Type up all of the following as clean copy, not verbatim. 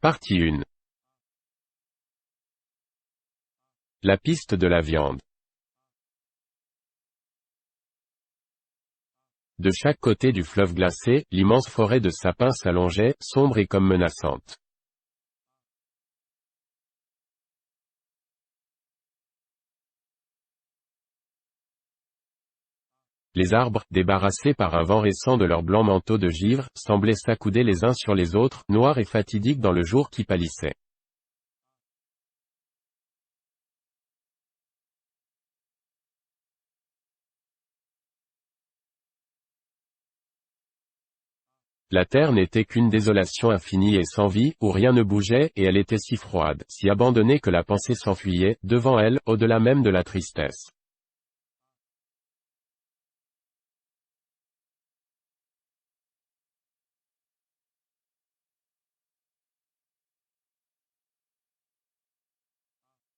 Partie 1. La piste de la viande. De chaque côté du fleuve glacé, l'immense forêt de sapins s'allongeait, sombre et comme menaçante. Les arbres, débarrassés par un vent récent de leur blanc manteau de givre, semblaient s'accouder les uns sur les autres, noirs et fatidiques dans le jour qui pâlissait. La terre n'était qu'une désolation infinie et sans vie, où rien ne bougeait, et elle était si froide, si abandonnée que la pensée s'enfuyait, devant elle, au-delà même de la tristesse.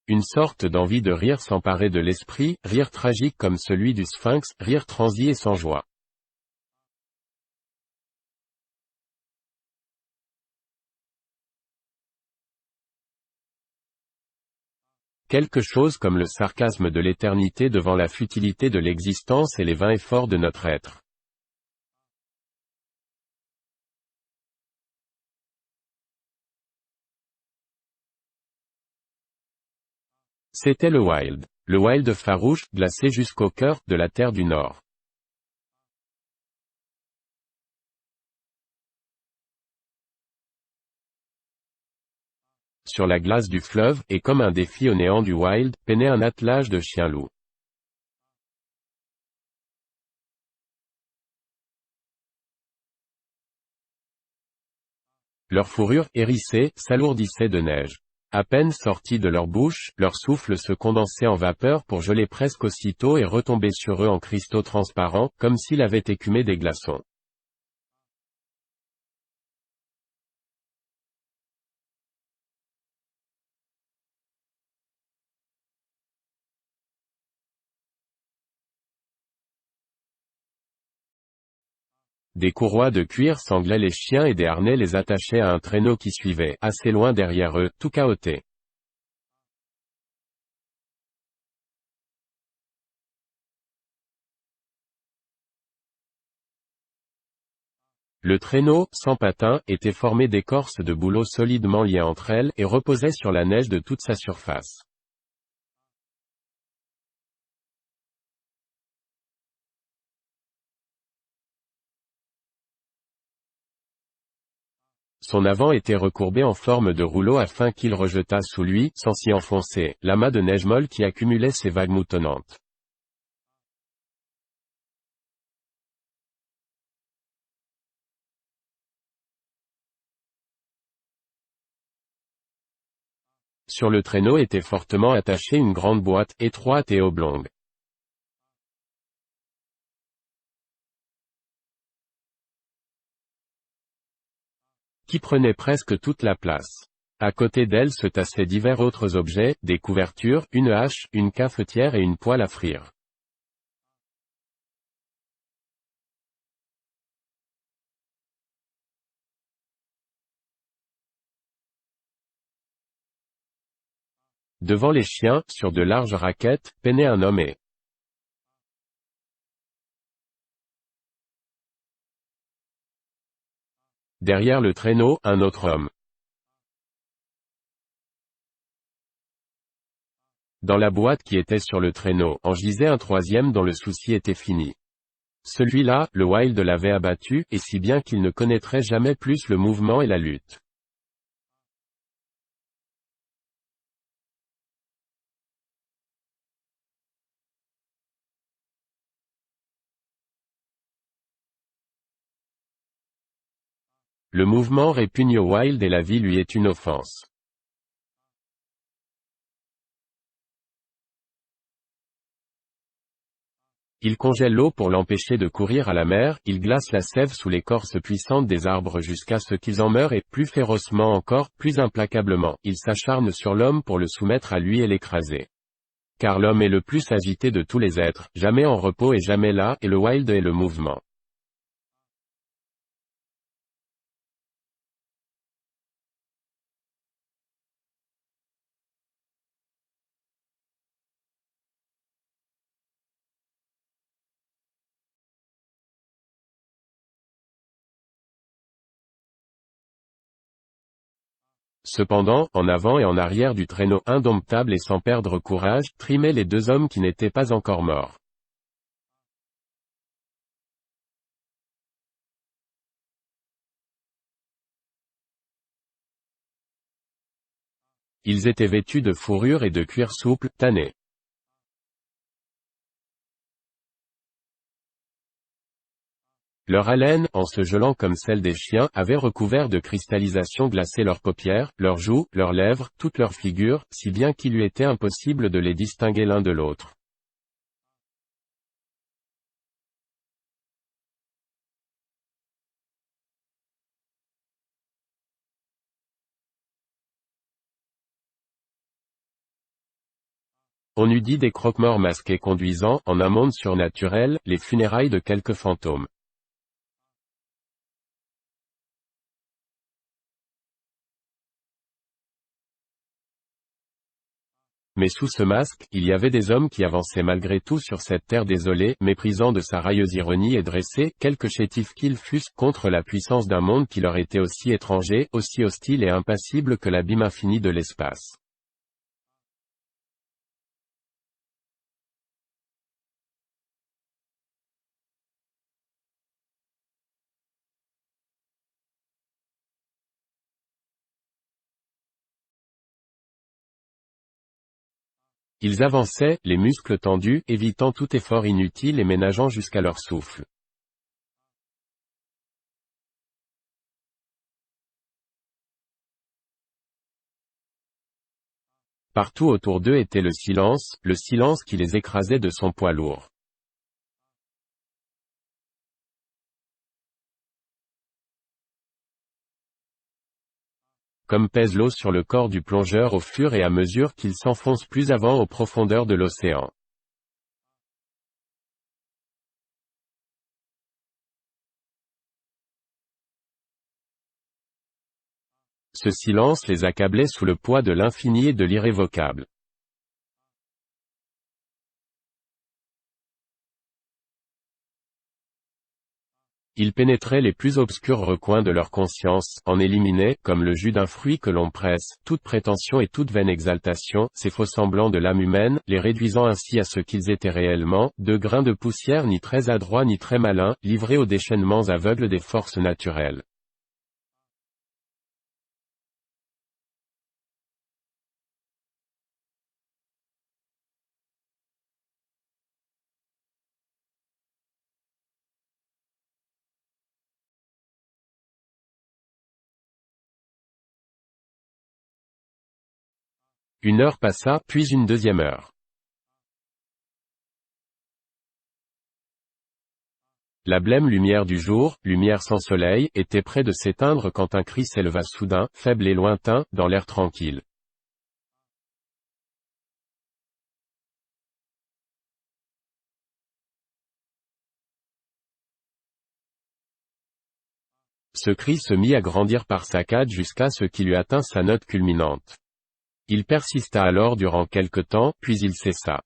Une sorte d'envie de rire s'emparait de l'esprit, rire tragique comme celui du sphinx, rire transi et sans joie. Quelque chose comme le sarcasme de l'éternité devant la futilité de l'existence et les vains efforts de notre être. C'était le Wild. Le Wild farouche, glacé jusqu'au cœur, de la terre du Nord. Sur la glace du fleuve, et comme un défi au néant du Wild, peinait un attelage de chiens-loups. Leur fourrure, hérissée, s'alourdissait de neige. À peine sortis de leur bouche, leur souffle se condensait en vapeur pour geler presque aussitôt et retomber sur eux en cristaux transparents, comme s'il avait écumé des glaçons. Des courroies de cuir sanglaient les chiens et des harnais les attachaient à un traîneau qui suivait, assez loin derrière eux, tout cahoté. Le traîneau, sans patins, était formé d'écorces de bouleaux solidement liées entre elles, et reposait sur la neige de toute sa surface. Son avant était recourbé en forme de rouleau afin qu'il rejetât sous lui, sans s'y enfoncer, l'amas de neige molle qui accumulait ses vagues moutonnantes. Sur le traîneau était fortement attachée une grande boîte, étroite et oblongue, qui prenait presque toute la place. À côté d'elle se tassaient divers autres objets, des couvertures, une hache, une cafetière et une poêle à frire. Devant les chiens, sur de larges raquettes, peinait un homme et, derrière le traîneau, un autre homme. Dans la boîte qui était sur le traîneau, en gisait un troisième dont le souci était fini. Celui-là, le Wild l'avait abattu, et si bien qu'il ne connaîtrait jamais plus le mouvement et la lutte. Le mouvement répugne au Wild et la vie lui est une offense. Il congèle l'eau pour l'empêcher de courir à la mer, il glace la sève sous l'écorce puissante des arbres jusqu'à ce qu'ils en meurent et, plus férocement encore, plus implacablement, il s'acharne sur l'homme pour le soumettre à lui et l'écraser. Car l'homme est le plus agité de tous les êtres, jamais en repos et jamais là, et le Wild est le mouvement. Cependant, en avant et en arrière du traîneau, indomptable et sans perdre courage, trimaient les deux hommes qui n'étaient pas encore morts. Ils étaient vêtus de fourrure et de cuir souple, tanné. Leur haleine, en se gelant comme celle des chiens, avait recouvert de cristallisation glacée leurs paupières, leurs joues, leurs lèvres, toute leur figure, si bien qu'il lui était impossible de les distinguer l'un de l'autre. On eût dit des croque-morts masqués conduisant, en un monde surnaturel, les funérailles de quelques fantômes. Mais sous ce masque, il y avait des hommes qui avançaient malgré tout sur cette terre désolée, méprisant de sa railleuse ironie et dressés, quelque chétifs qu'ils fussent, contre la puissance d'un monde qui leur était aussi étranger, aussi hostile et impassible que l'abîme infini de l'espace. Ils avançaient, les muscles tendus, évitant tout effort inutile et ménageant jusqu'à leur souffle. Partout autour d'eux était le silence qui les écrasait de son poids lourd. Comme pèse l'eau sur le corps du plongeur au fur et à mesure qu'il s'enfonce plus avant aux profondeurs de l'océan. Ce silence les accablait sous le poids de l'infini et de l'irrévocable. Il pénétrait les plus obscurs recoins de leur conscience, en éliminait, comme le jus d'un fruit que l'on presse, toute prétention et toute vaine exaltation, ces faux semblants de l'âme humaine, les réduisant ainsi à ce qu'ils étaient réellement, deux grains de poussière ni très adroits ni très malins, livrés aux déchaînements aveugles des forces naturelles. Une heure passa, puis une deuxième heure. La blême lumière du jour, lumière sans soleil, était près de s'éteindre quand un cri s'éleva soudain, faible et lointain, dans l'air tranquille. Ce cri se mit à grandir par saccades jusqu'à ce qu'il eût atteint sa note culminante. Il persista alors durant quelque temps, puis il cessa.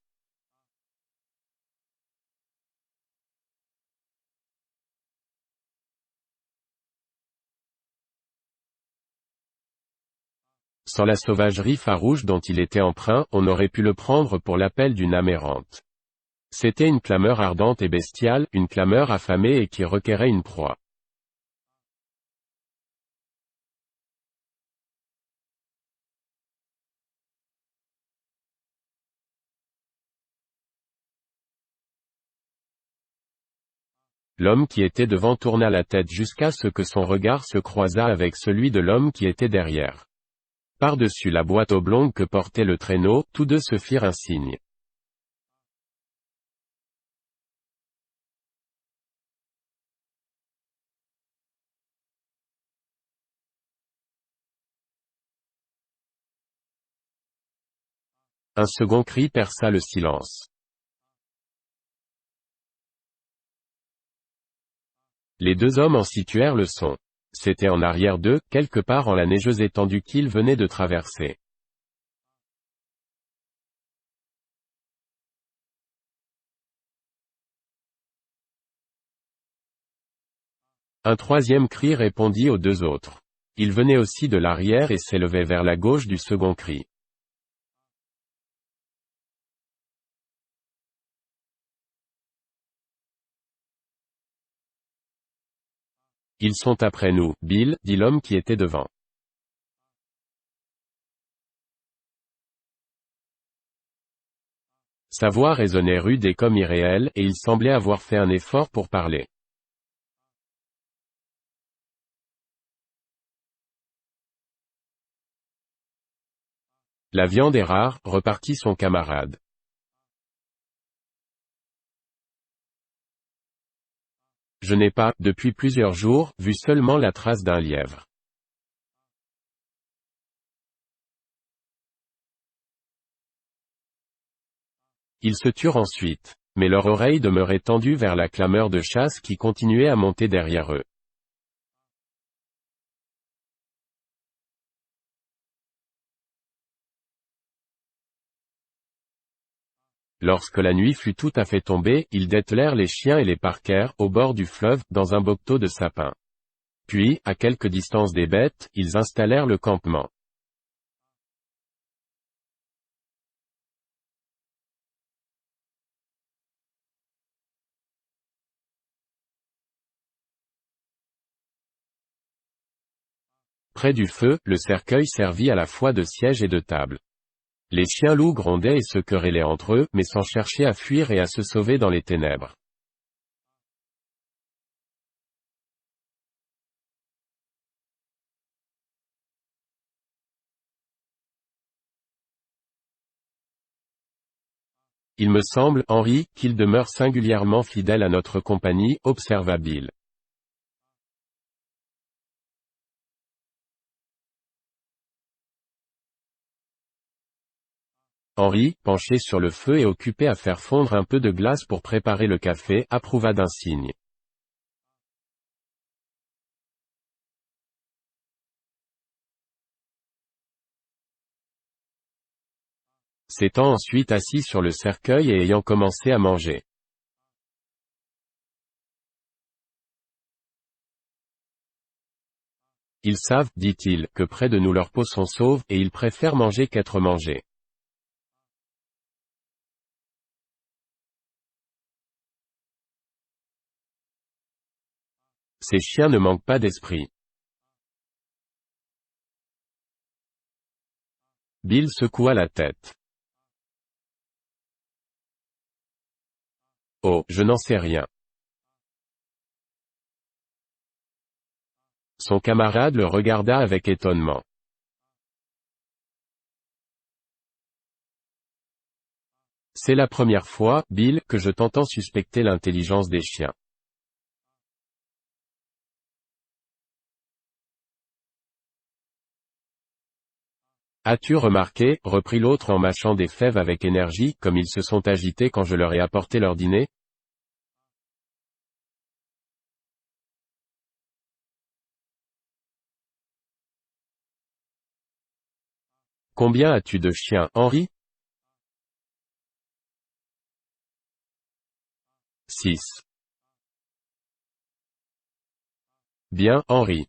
Sans la sauvagerie farouche dont il était empreint, on aurait pu le prendre pour l'appel d'une âme errante. C'était une clameur ardente et bestiale, une clameur affamée et qui requérait une proie. L'homme qui était devant tourna la tête jusqu'à ce que son regard se croisât avec celui de l'homme qui était derrière. Par-dessus la boîte oblongue que portait le traîneau, tous deux se firent un signe. Un second cri perça le silence. Les deux hommes en situèrent le son. C'était en arrière d'eux, quelque part en la neigeuse étendue qu'ils venaient de traverser. Un troisième cri répondit aux deux autres. Il venait aussi de l'arrière et s'élevait vers la gauche du second cri. Ils sont après nous, Bill, dit l'homme qui était devant. Sa voix résonnait rude et comme irréelle, et il semblait avoir fait un effort pour parler. La viande est rare, repartit son camarade. Je n'ai pas, depuis plusieurs jours, vu seulement la trace d'un lièvre. Ils se turent ensuite. Mais leur oreille demeurait tendue vers la clameur de chasse qui continuait à monter derrière eux. Lorsque la nuit fut tout à fait tombée, ils dételèrent les chiens et les parquèrent, au bord du fleuve, dans un bocteau de sapin. Puis, à quelque distance des bêtes, ils installèrent le campement. Près du feu, le cercueil servit à la fois de siège et de table. Les chiens-loups grondaient et se querellaient entre eux, mais sans chercher à fuir et à se sauver dans les ténèbres. Il me semble, Henri, qu'il demeure singulièrement fidèle à notre compagnie, observa Bill. Henri, penché sur le feu et occupé à faire fondre un peu de glace pour préparer le café, approuva d'un signe. S'étant ensuite assis sur le cercueil et ayant commencé à manger. Ils savent, dit-il, que près de nous leurs peaux sont sauves, et ils préfèrent manger qu'être mangés. Ces chiens ne manquent pas d'esprit. Bill secoua la tête. Oh, je n'en sais rien. Son camarade le regarda avec étonnement. C'est la première fois, Bill, que je t'entends suspecter l'intelligence des chiens. As-tu remarqué, reprit l'autre en mâchant des fèves avec énergie, comme ils se sont agités quand je leur ai apporté leur dîner? Combien as-tu de chiens, Henri? 6. Bien, Henri.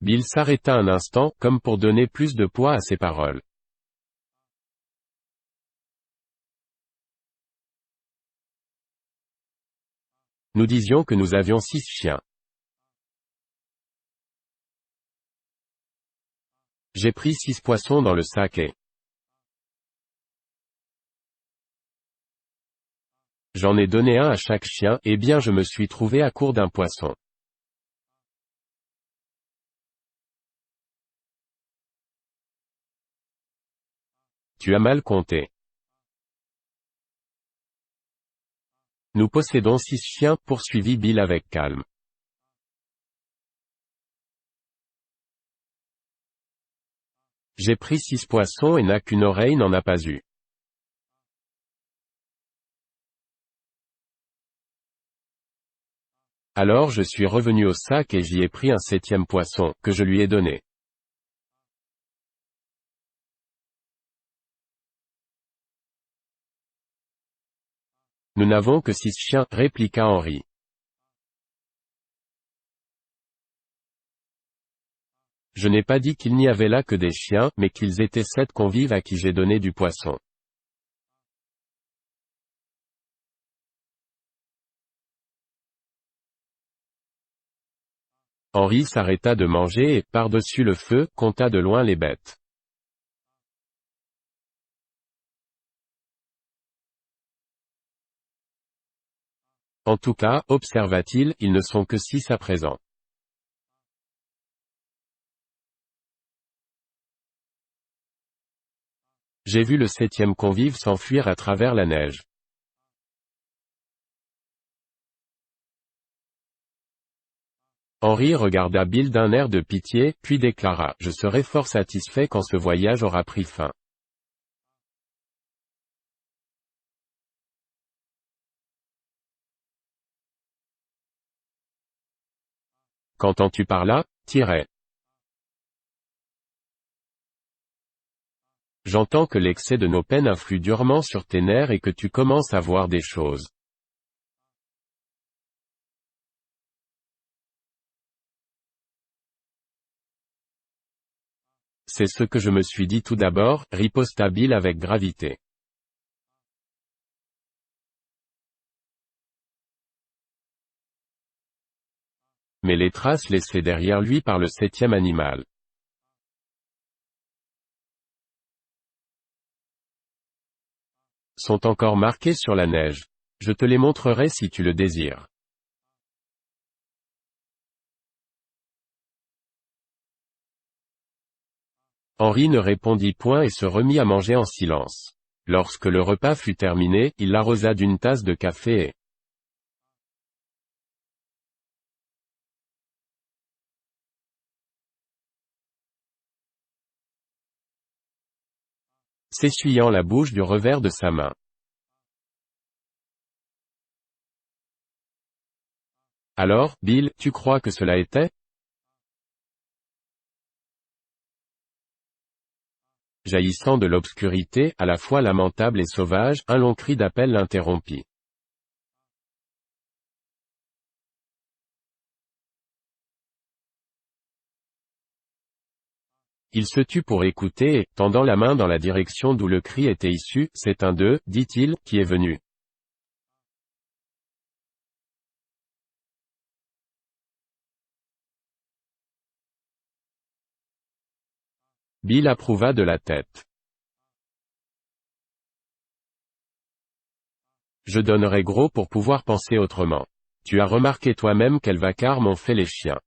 Bill s'arrêta un instant, comme pour donner plus de poids à ses paroles. Nous disions que nous avions 6 chiens. J'ai pris 6 poissons dans le sac et j'en ai donné un à chaque chien, et bien je me suis trouvé à court d'un poisson. Tu as mal compté. Nous possédons 6 chiens, poursuivit Bill avec calme. J'ai pris 6 poissons et n'a qu'une oreille n'en a pas eu. Alors je suis revenu au sac et j'y ai pris un 7e poisson, que je lui ai donné. Nous n'avons que 6 chiens, répliqua Henri. Je n'ai pas dit qu'il n'y avait là que des chiens, mais qu'ils étaient 7 convives à qui j'ai donné du poisson. Henri s'arrêta de manger et, par-dessus le feu, compta de loin les bêtes. En tout cas, observa-t-il, ils ne sont que 6 à présent. J'ai vu le 7e convive s'enfuir à travers la neige. Henri regarda Bill d'un air de pitié, puis déclara, je serai fort satisfait quand ce voyage aura pris fin. Qu'entends-tu par là, Tiret? J'entends que l'excès de nos peines influe durement sur tes nerfs et que tu commences à voir des choses. C'est ce que je me suis dit tout d'abord, riposta Bill avec gravité. Mais les traces laissées derrière lui par le 7e animal sont encore marquées sur la neige. Je te les montrerai si tu le désires. Henri ne répondit point et se remit à manger en silence. Lorsque le repas fut terminé, il l'arrosa d'une tasse de café et, s'essuyant la bouche du revers de sa main. Alors, Bill, tu crois que cela était? Jaillissant de l'obscurité, à la fois lamentable et sauvage, un long cri d'appel l'interrompit. Il se tut pour écouter et, tendant la main dans la direction d'où le cri était issu, c'est un d'eux, dit-il, qui est venu. Bill approuva de la tête. Je donnerais gros pour pouvoir penser autrement. Tu as remarqué toi-même quel vacarme ont fait les chiens.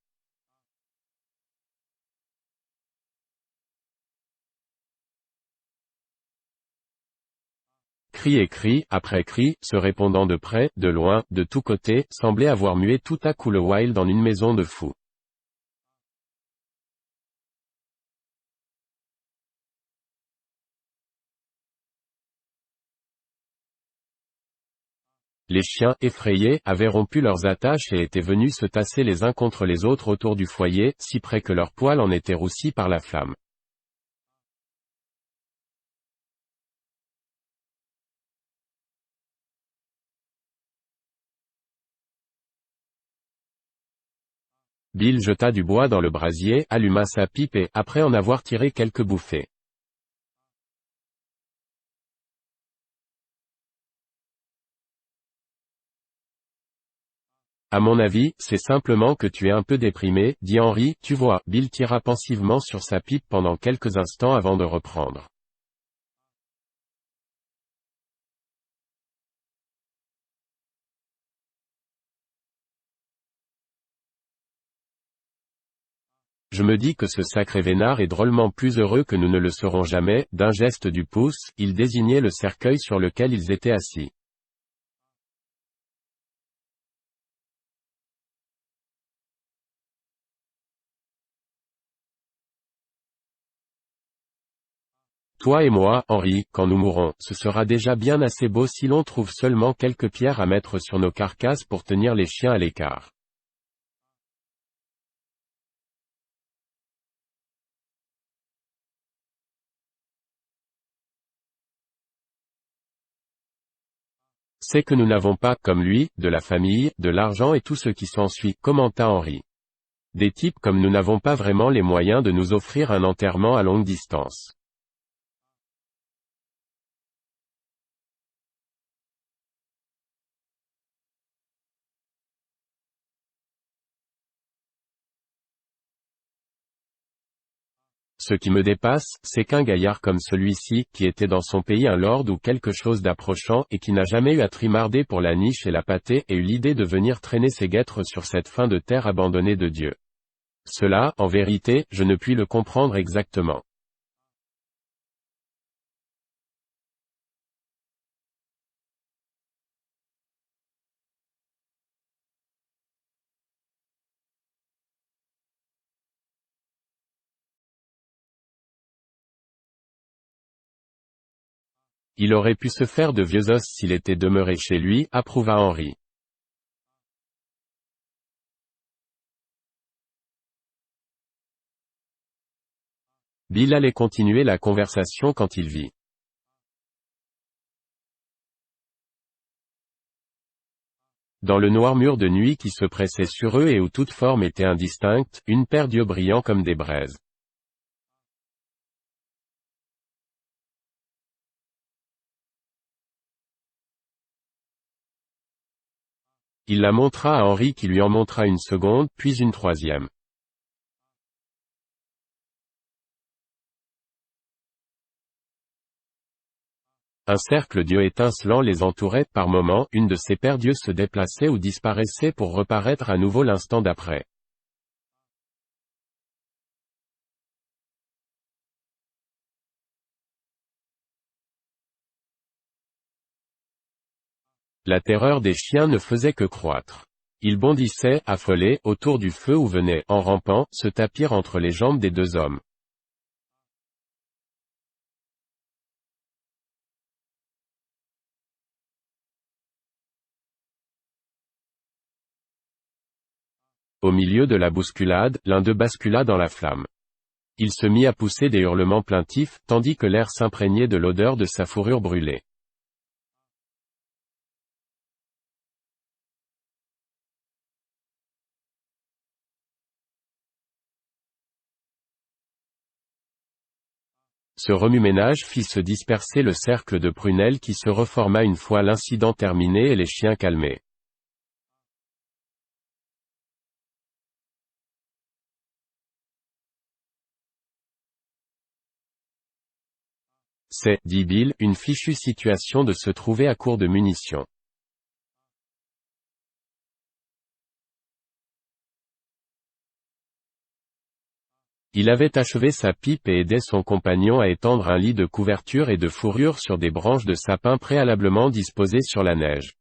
Cri et cri, après cri, se répondant de près, de loin, de tous côtés, semblait avoir mué tout à coup le wild en une maison de fous. Les chiens, effrayés, avaient rompu leurs attaches et étaient venus se tasser les uns contre les autres autour du foyer, si près que leurs poils en étaient roussis par la flamme. Bill jeta du bois dans le brasier, alluma sa pipe et, après en avoir tiré quelques bouffées. À mon avis, c'est simplement que tu es un peu déprimé, dit Henri, tu vois. Bill tira pensivement sur sa pipe pendant quelques instants avant de reprendre. Je me dis que ce sacré vénard est drôlement plus heureux que nous ne le serons jamais. D'un geste du pouce, il désignait le cercueil sur lequel ils étaient assis. Toi et moi, Henri, quand nous mourrons, ce sera déjà bien assez beau si l'on trouve seulement quelques pierres à mettre sur nos carcasses pour tenir les chiens à l'écart. C'est que nous n'avons pas, comme lui, de la famille, de l'argent et tout ce qui s'ensuit, commenta Henri. Des types comme nous n'avons pas vraiment les moyens de nous offrir un enterrement à longue distance. Ce qui me dépasse, c'est qu'un gaillard comme celui-ci, qui était dans son pays un lord ou quelque chose d'approchant et qui n'a jamais eu à trimarder pour la niche et la pâtée, ait eu l'idée de venir traîner ses guêtres sur cette fin de terre abandonnée de Dieu. Cela, en vérité, je ne puis le comprendre exactement. Il aurait pu se faire de vieux os s'il était demeuré chez lui, approuva Henri. Bill allait continuer la conversation quand il vit. Dans le noir mur de nuit qui se pressait sur eux et où toute forme était indistincte, une paire d'yeux brillants comme des braises. Il la montra à Henri qui lui en montra une seconde, puis une troisième. Un cercle d'yeux étincelants les entourait, par moments, une de ces paires d'yeux se déplaçait ou disparaissait pour reparaître à nouveau l'instant d'après. La terreur des chiens ne faisait que croître. Ils bondissaient, affolés, autour du feu où venaient, en rampant, se tapir entre les jambes des deux hommes. Au milieu de la bousculade, l'un d'eux bascula dans la flamme. Il se mit à pousser des hurlements plaintifs, tandis que l'air s'imprégnait de l'odeur de sa fourrure brûlée. Ce remue-ménage fit se disperser le cercle de prunelles qui se reforma une fois l'incident terminé et les chiens calmés. C'est, dit Bill, une fichue situation de se trouver à court de munitions. Il avait achevé sa pipe et aidait son compagnon à étendre un lit de couverture et de fourrure sur des branches de sapin préalablement disposées sur la neige.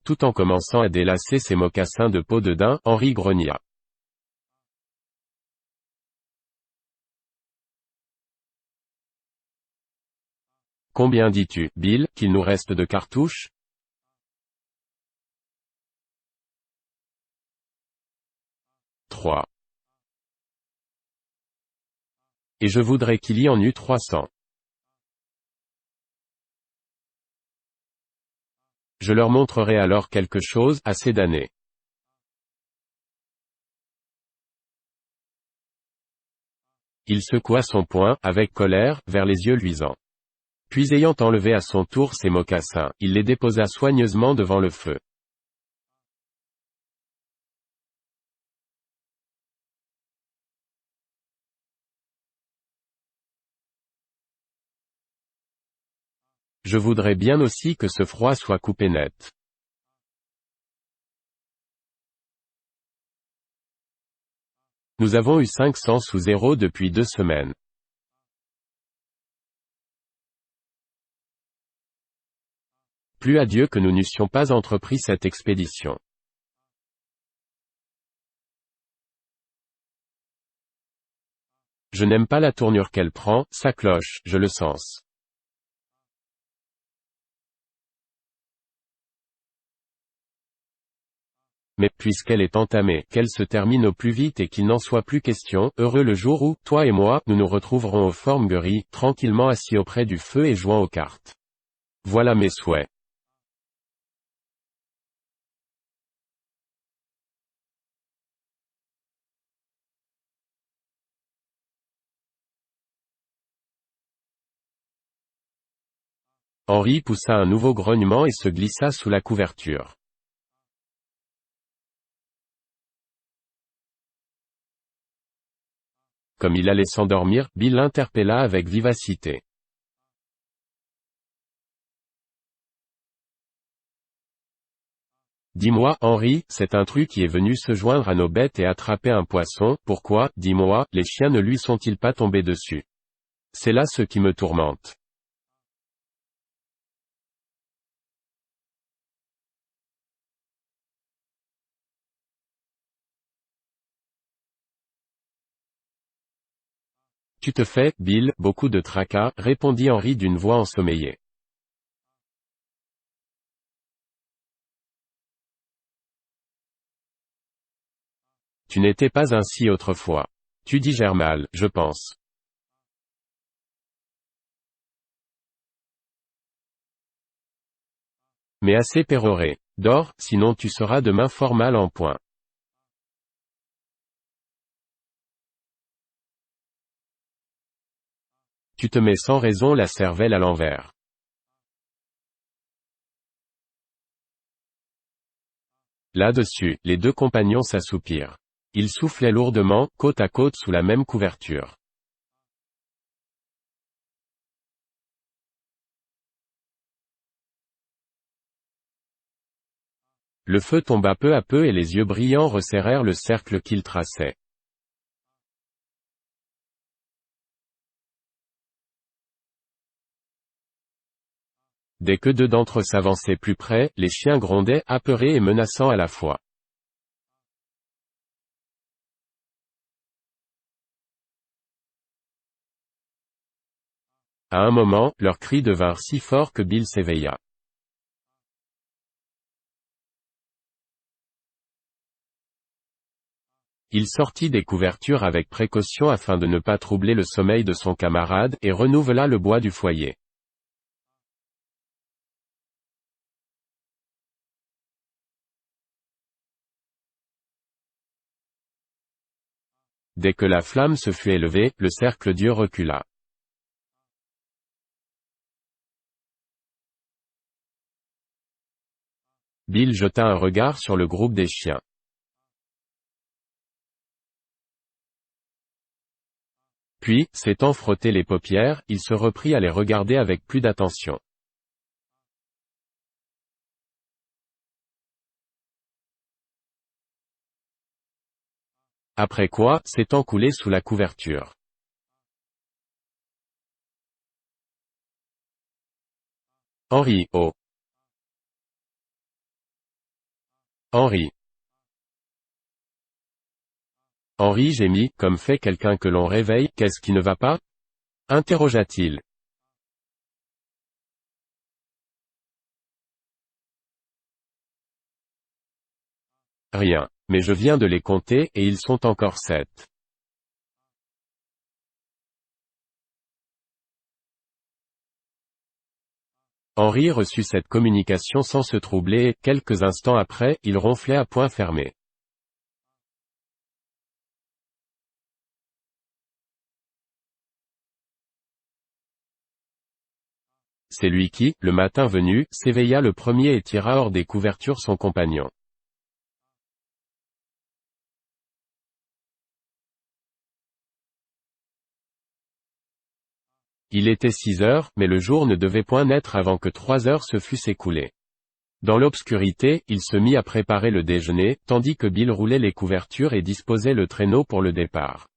Tout en commençant à délacer ses mocassins de peau de daim, Henri grogna. Combien dis-tu, Bill, qu'il nous reste de cartouches? 3. Et je voudrais qu'il y en eût 300. Je leur montrerai alors quelque chose, assez d'années. Il secoua son poing, avec colère, vers les yeux luisants. Puis ayant enlevé à son tour ses mocassins, il les déposa soigneusement devant le feu. Je voudrais bien aussi que ce froid soit coupé net. Nous avons eu 500 sous zéro depuis 2 semaines. Plus à Dieu que nous n'eussions pas entrepris cette expédition. Je n'aime pas la tournure qu'elle prend, sa cloche, je le sens. Mais, puisqu'elle est entamée, qu'elle se termine au plus vite et qu'il n'en soit plus question, heureux le jour où, toi et moi, nous nous retrouverons au Formguerie, tranquillement assis auprès du feu et jouant aux cartes. Voilà mes souhaits. Henri poussa un nouveau grognement et se glissa sous la couverture. Comme il allait s'endormir, Bill l'interpella avec vivacité. Dis-moi, Henri, c'est un truc qui est venu se joindre à nos bêtes et attraper un poisson, pourquoi, dis-moi, les chiens ne lui sont-ils pas tombés dessus? C'est là ce qui me tourmente. Tu te fais, Bill, beaucoup de tracas, répondit Henri d'une voix ensommeillée. Tu n'étais pas ainsi autrefois. Tu digères mal, je pense. Mais assez péroré. Dors, sinon tu seras demain fort mal en point. Tu te mets sans raison la cervelle à l'envers. Là-dessus, les deux compagnons s'assoupirent. Ils soufflaient lourdement, côte à côte sous la même couverture. Le feu tomba peu à peu et les yeux brillants resserrèrent le cercle qu'ils traçaient. Dès que deux d'entre eux s'avançaient plus près, les chiens grondaient, apeurés et menaçants à la fois. À un moment, leurs cris devinrent si forts que Bill s'éveilla. Il sortit des couvertures avec précaution afin de ne pas troubler le sommeil de son camarade, et renouvela le bois du foyer. Dès que la flamme se fut élevée, le cercle d'yeux recula. Bill jeta un regard sur le groupe des chiens. Puis, s'étant frotté les paupières, il se reprit à les regarder avec plus d'attention. Après quoi, s'étant coulé sous la couverture. Henri, oh. Henri. Henri gémit, comme fait quelqu'un que l'on réveille, qu'est-ce qui ne va pas? Interrogea-t-il. Rien. Mais je viens de les compter, et ils sont encore 7. Henri reçut cette communication sans se troubler et, quelques instants après, il ronflait à poing fermé. C'est lui qui, le matin venu, s'éveilla le premier et tira hors des couvertures son compagnon. Il était 6 heures, mais le jour ne devait point naître avant que 3 heures se fussent écoulées. Dans l'obscurité, il se mit à préparer le déjeuner, tandis que Bill roulait les couvertures et disposait le traîneau pour le départ.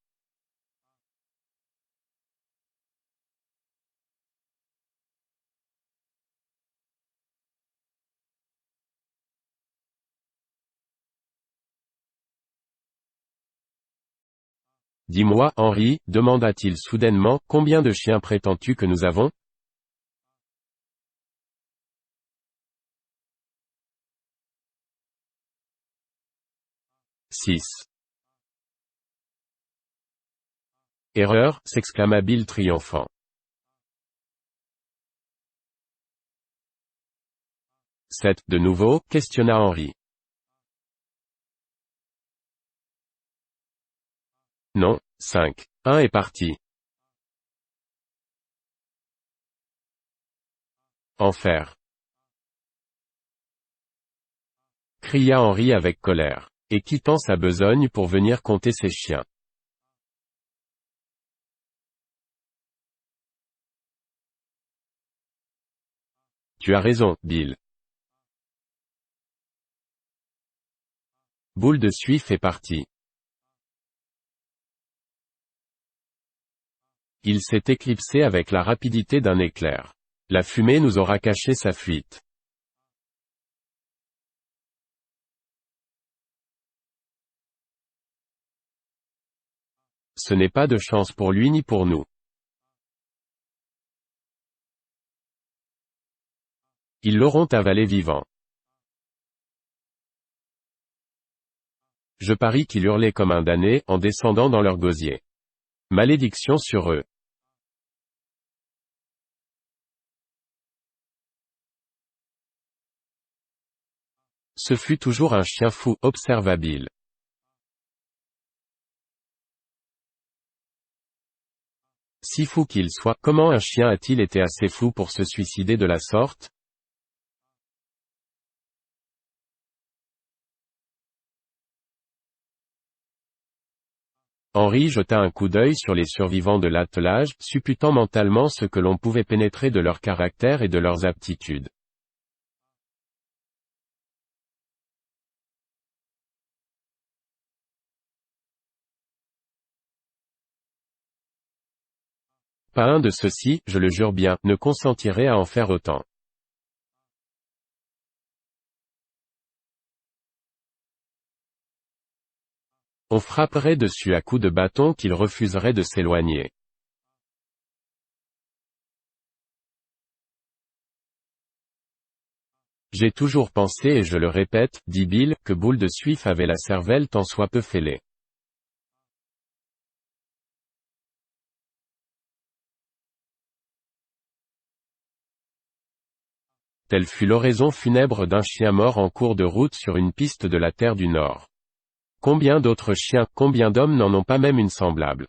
Dis-moi, Henri, demanda-t-il soudainement, combien de chiens prétends-tu que nous avons? 6. Erreur, s'exclama Bill triomphant. 7. De nouveau, questionna Henry. Non, 5. 1 est parti. Enfer. Cria Henry avec colère, et quittant sa besogne pour venir compter ses chiens. Tu as raison, Bill. Boule de Suif est parti. Il s'est éclipsé avec la rapidité d'un éclair. La fumée nous aura caché sa fuite. Ce n'est pas de chance pour lui ni pour nous. Ils l'auront avalé vivant. Je parie qu'il hurlait comme un damné, en descendant dans leur gosier. Malédiction sur eux. Ce fut toujours un chien fou, observa Bill. Si fou qu'il soit, comment un chien a-t-il été assez fou pour se suicider de la sorte? Henry jeta un coup d'œil sur les survivants de l'attelage, supputant mentalement ce que l'on pouvait pénétrer de leur caractère et de leurs aptitudes. Pas un de ceux-ci, je le jure bien, ne consentirait à en faire autant. On frapperait dessus à coups de bâton qu'il refuserait de s'éloigner. J'ai toujours pensé et je le répète, dit Bill, que Boule de Suif avait la cervelle tant soit peu fêlée. Telle fut l'oraison funèbre d'un chien mort en cours de route sur une piste de la Terre du Nord. Combien d'autres chiens, combien d'hommes n'en ont pas même une semblable?